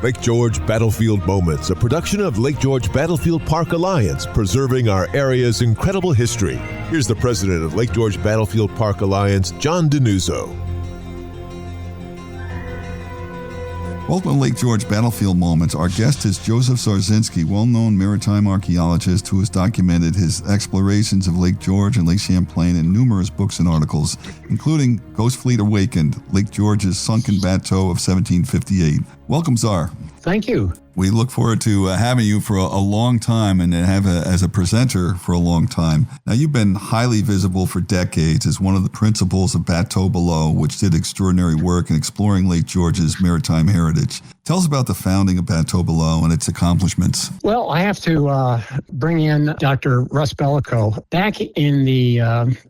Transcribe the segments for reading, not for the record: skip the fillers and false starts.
Lake George Battlefield Moments, a production of Lake George Battlefield Park Alliance, preserving our area's incredible history. Here's the president of Lake George Battlefield Park Alliance, John DeNuzzo. Welcome to Lake George Battlefield Moments. Our guest is Joseph Zarzynski, well-known maritime archaeologist who has documented his explorations of Lake George and Lake Champlain in numerous books and articles, including Ghost Fleet Awakened, Lake George's Sunken Bateaux of 1758. Welcome, Zarr. Thank you. We look forward to having you for a long time and as a presenter for a long time. Now, you've been highly visible for decades as one of the principals of Bateaux Below, which did extraordinary work in exploring Lake George's maritime heritage. Tell us about the founding of Bateaux Below and its accomplishments. Well, I have to bring in Dr. Russ Bellico. Back in the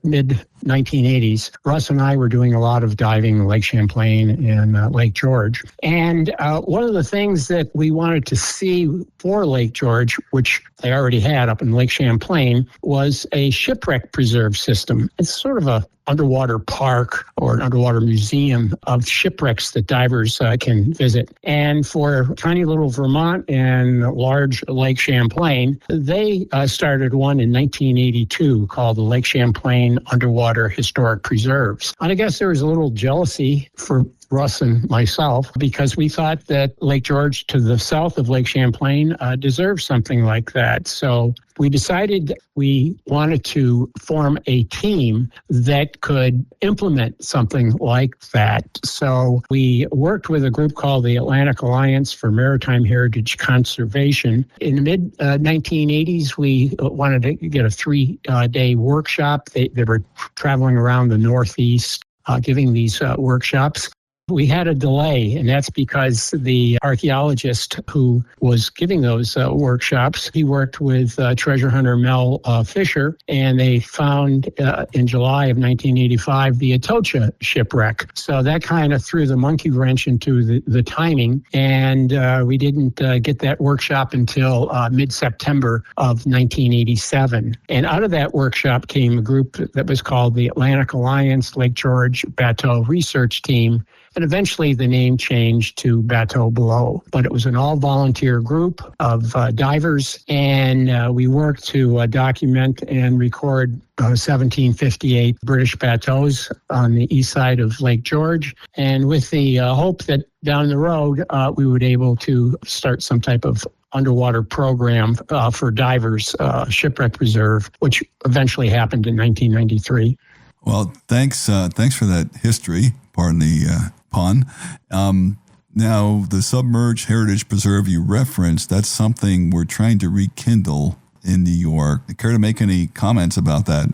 mid-1980s, Russ and I were doing a lot of diving in Lake Champlain and Lake George. And one of the things that we wanted to see for Lake George, which they already had up in Lake Champlain, was a shipwreck preserve system. It's sort of a underwater park or an underwater museum of shipwrecks that divers can visit. And for tiny little Vermont and large Lake Champlain, they started one in 1982 called the Lake Champlain Underwater Historic Preserves. And I guess there was a little jealousy for Russ and myself, because we thought that Lake George to the south of Lake Champlain deserved something like that. So we decided we wanted to form a team that could implement something like that. So we worked with a group called the Atlantic Alliance for Maritime Heritage Conservation. In the mid-1980s, we wanted to get a 3-day workshop. They were traveling around the Northeast giving these workshops. We had a delay, and that's because the archaeologist who was giving those workshops, he worked with treasure hunter Mel Fisher, and they found in July of 1985 the Atocha shipwreck. So that kind of threw the monkey wrench into the timing, and we didn't get that workshop until mid-September of 1987. And out of that workshop came a group that was called the Atlantic Alliance Lake George Bateaux Research Team. And eventually the name changed to Bateaux Below. But it was an all-volunteer group of divers, and we worked to document and record 1758 British bateaux on the east side of Lake George, and with the hope that down the road we would be able to start some type of underwater program for divers, shipwreck reserve, which eventually happened in 1993. Well, thanks for that history. Pardon the pun. Now, the Submerged Heritage Preserve you referenced, that's something we're trying to rekindle in New York. Care to make any comments about that?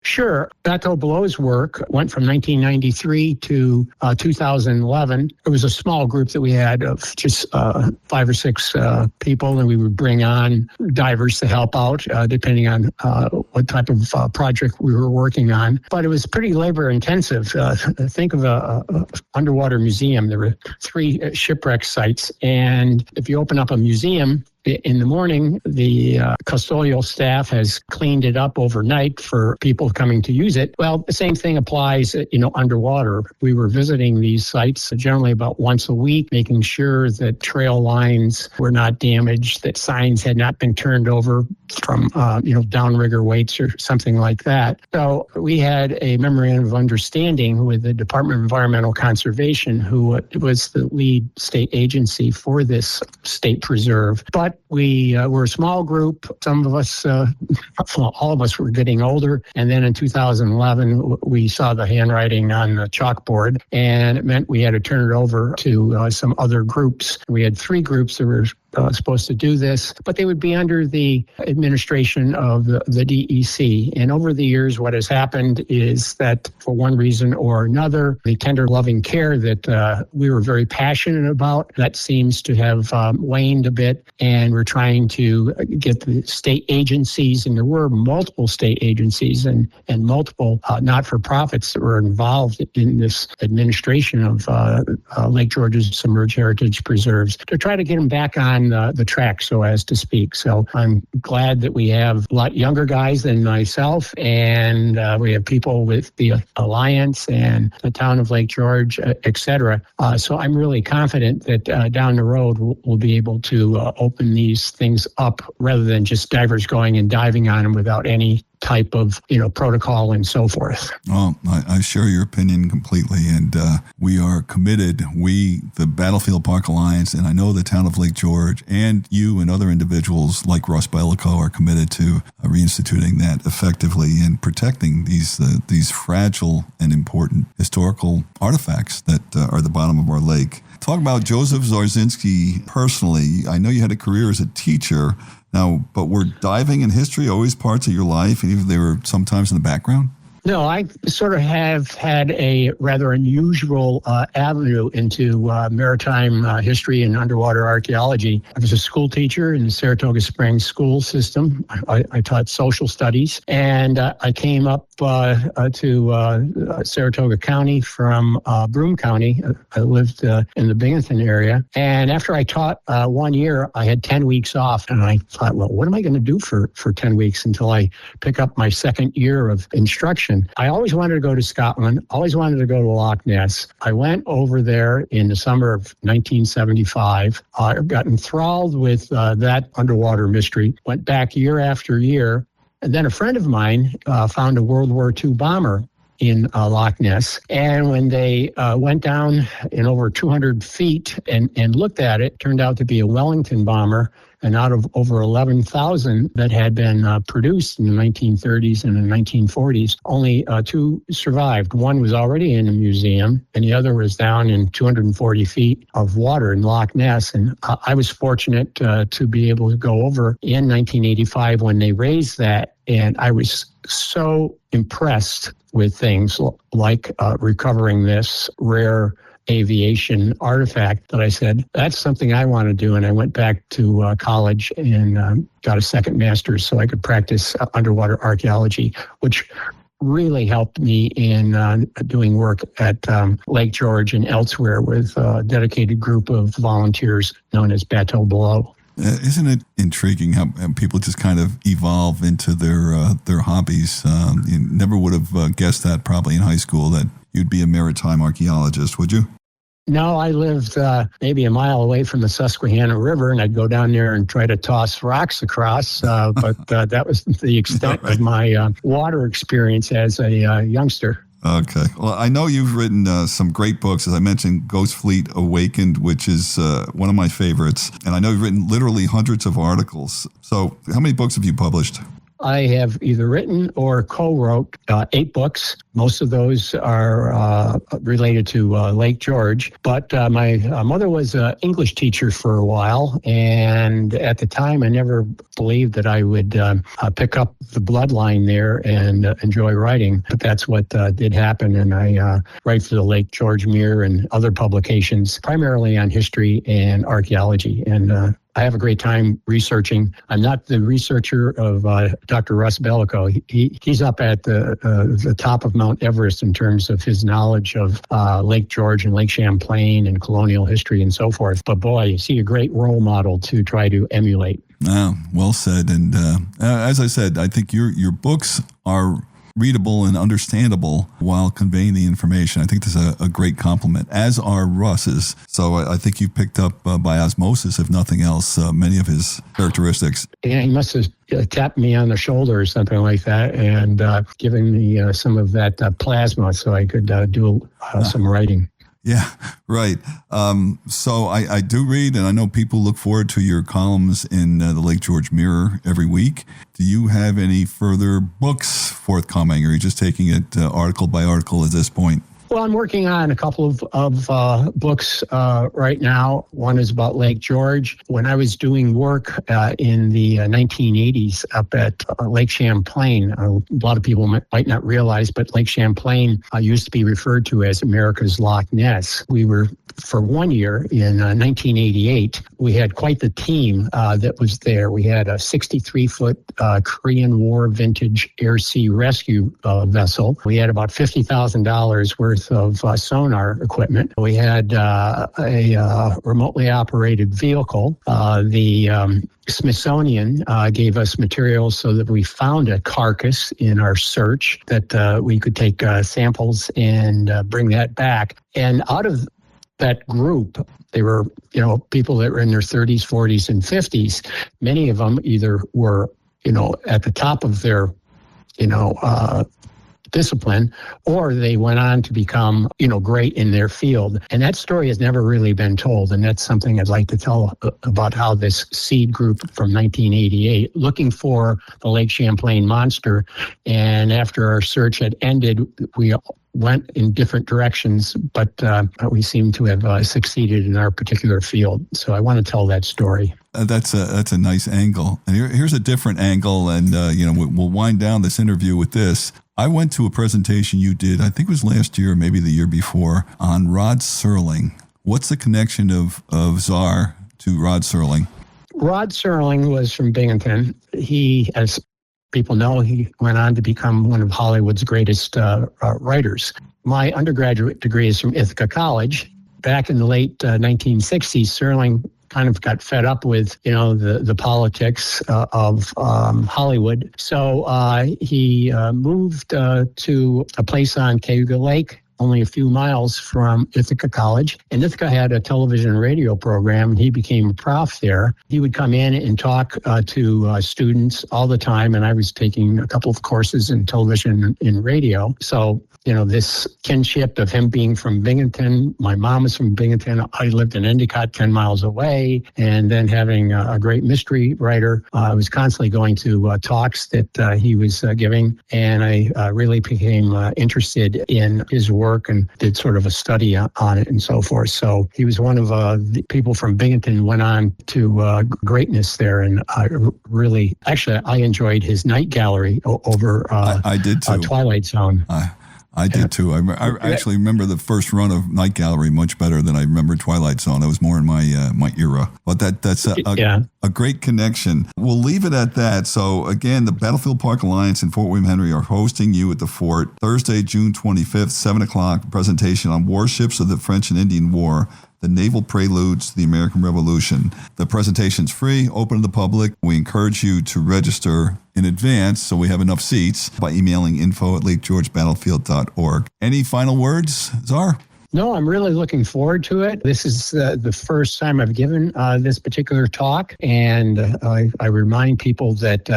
Sure. Bateaux Below's work went from 1993 to 2011. It was a small group that we had of just 5 or 6 people, and we would bring on divers to help out, depending on what type of project we were working on. But it was pretty labor intensive. Think of a underwater museum. There were 3 shipwreck sites, and if you open up a museum, in the morning, the custodial staff has cleaned it up overnight for people coming to use it. Well, the same thing applies, underwater. We were visiting these sites generally about once a week, making sure that trail lines were not damaged, that signs had not been turned over from, downrigger weights or something like that. So we had a memorandum of understanding with the Department of Environmental Conservation, who was the lead state agency for this state preserve. But we were a small group. Some of us, all of us were getting older. And then in 2011, we saw the handwriting on the chalkboard, and it meant we had to turn it over to some other groups. We had 3 groups that were supposed to do this, but they would be under the administration of the DEC. And over the years, what has happened is that for one reason or another, the tender loving care that we were very passionate about, that seems to have waned a bit. And we're trying to get the state agencies, and there were multiple state agencies and multiple not-for-profits that were involved in this administration of Lake George's submerged heritage preserves, to try to get them back on on the track, so as to speak. So I'm glad that we have a lot younger guys than myself, and we have people with the Alliance and the town of Lake George, et cetera. So I'm really confident that down the road we'll be able to open these things up rather than just divers going and diving on them without any type of protocol and so forth. Well, I share your opinion completely, and we are committed. We, the Battlefield Park Alliance, and I know the town of Lake George, and you and other individuals like Russ Bellico are committed to reinstituting that effectively and protecting these fragile and important historical artifacts that are the bottom of our lake. Talk about Joseph Zarzynski personally. I know you had a career as a teacher. Now, but were diving and history always parts of your life, and even if they were sometimes in the background? No, I sort of have had a rather unusual avenue into maritime history and underwater archaeology. I was a school teacher in the Saratoga Springs school system. I taught social studies, and I came up to Saratoga County from Broome County. I lived in the Binghamton area. And after I taught 1 year, I had 10 weeks off. And I thought, well, what am I going to do for 10 weeks until I pick up my second year of instruction? I always wanted to go to Scotland, always wanted to go to Loch Ness. I went over there in the summer of 1975. I got enthralled with that underwater mystery, went back year after year. And then a friend of mine found a World War II bomber in Loch Ness. And when they went down in over 200 feet and looked at it, turned out to be a Wellington bomber. And out of over 11,000 that had been produced in the 1930s and the 1940s, only 2 survived. One was already in a museum, and the other was down in 240 feet of water in Loch Ness. And I was fortunate to be able to go over in 1985 when they raised that. And I was so impressed with things like recovering this rare aviation artifact that I said, that's something I want to do. And I went back to college and got a second master's so I could practice underwater archaeology, which really helped me in doing work at Lake George and elsewhere with a dedicated group of volunteers known as Bateaux Below. Isn't it intriguing how people just kind of evolve into their hobbies? You never would have guessed that probably in high school that you'd be a maritime archaeologist, would you? No, I lived maybe a mile away from the Susquehanna River, and I'd go down there and try to toss rocks across. But that was the extent of my water experience as a youngster. Okay. Well, I know you've written some great books. As I mentioned, Ghost Fleet Awakened, which is one of my favorites. And I know you've written literally hundreds of articles. So how many books have you published? I have either written or co-wrote 8 books. Most of those are related to Lake George. But my mother was an English teacher for a while. And at the time, I never believed that I would pick up the bloodline there and enjoy writing. But that's what did happen. And I write for the Lake George Mirror and other publications, primarily on history and archaeology. And I have a great time researching. I'm not the researcher of Dr. Russ Bellico. He's up at the top of Mount Everest in terms of his knowledge of Lake George and Lake Champlain and colonial history and so forth. But boy, you see a great role model to try to emulate. Well said. And as I said, I think your books are readable and understandable while conveying the information. I think this is a great compliment, as are Russ's. So I think you picked up by osmosis, if nothing else, many of his characteristics. Yeah, he must have tapped me on the shoulder or something like that and given me some of that plasma so I could do some writing. Yeah, right. So I do read, and I know people look forward to your columns in the Lake George Mirror every week. Do you have any further books forthcoming, or are you just taking it article by article at this point? Well, I'm working on a couple of books right now. One is about Lake George. When I was doing work in the 1980s up at Lake Champlain, a lot of people might not realize, but Lake Champlain used to be referred to as America's Loch Ness. We were, for 1 year in 1988, we had quite the team that was there. We had a 63-foot Korean War vintage air sea rescue vessel. We had about $50,000 worth worth of sonar equipment. We had a remotely operated vehicle. The Smithsonian gave us materials so that we found a carcass in our search that we could take samples and bring that back. And out of that group, they were, people that were in their 30s, 40s, and 50s. Many of them either were, at the top of their, discipline, or they went on to become, great in their field. And that story has never really been told. And that's something I'd like to tell about how this seed group from 1988, looking for the Lake Champlain monster. And after our search had ended, we went in different directions, but we seem to have succeeded in our particular field. So I want to tell that story. That's a nice angle. And here's a different angle, and we'll wind down this interview with this. I went to a presentation you did, I think it was last year, maybe the year before, on Rod Serling. What's the connection of Zarr to Rod Serling? Rod Serling was from Binghamton. He, as people know, he went on to become one of Hollywood's greatest writers. My undergraduate degree is from Ithaca College. Back in the late 1960s, Serling kind of got fed up with, the politics of Hollywood. So he moved to a place on Cayuga Lake, only a few miles from Ithaca College. And Ithaca had a television and radio program, and he became a prof there. He would come in and talk to students all the time, and I was taking a couple of courses in television and radio. So, this kinship of him being from Binghamton, my mom is from Binghamton, I lived in Endicott 10 miles away, and then having a great mystery writer, I was constantly going to talks that he was giving, and I really became interested in his work and did sort of a study on it and so forth. So he was one of the people from Binghamton, went on to greatness there. And I enjoyed his night gallery over I did too. Twilight Zone. I did too. I actually remember the first run of Night Gallery much better than I remember Twilight Zone. That was more in my era. But that's a great connection. We'll leave it at that. So again, the Battlefield Park Alliance in Fort William Henry are hosting you at the fort Thursday, June 25th, 7 o'clock, presentation on warships of the French and Indian War, the naval preludes to the American Revolution. The presentation's free, open to the public. We encourage you to register in advance so we have enough seats by emailing info@lakegeorgebattlefield.org. Any final words, Zarr? No, I'm really looking forward to it. This is the first time I've given this particular talk, and I remind people that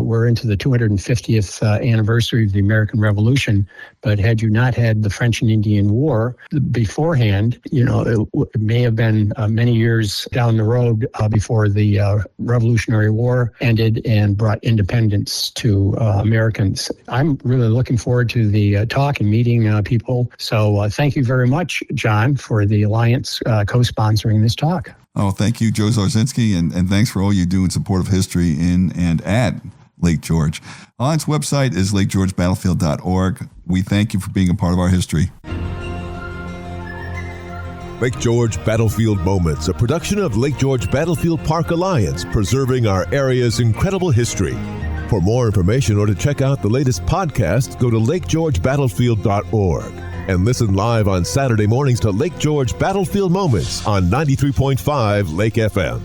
we're into the 250th anniversary of the American Revolution, but had you not had the French and Indian War beforehand, it may have been many years down the road before the Revolutionary War ended and brought independence to Americans. I'm really looking forward to the talk and meeting people, so thank you very much, John, for the Alliance co-sponsoring this talk. Oh, thank you, Joe Zarzynski, and thanks for all you do in support of history in and at Lake George. Alliance website is lakegeorgebattlefield.org. We thank you for being a part of our history. Lake George Battlefield Moments, a production of Lake George Battlefield Park Alliance, preserving our area's incredible history. For more information or to check out the latest podcast, go to lakegeorgebattlefield.org. And listen live on Saturday mornings to Lake George Battlefield Moments on 93.5 Lake FM.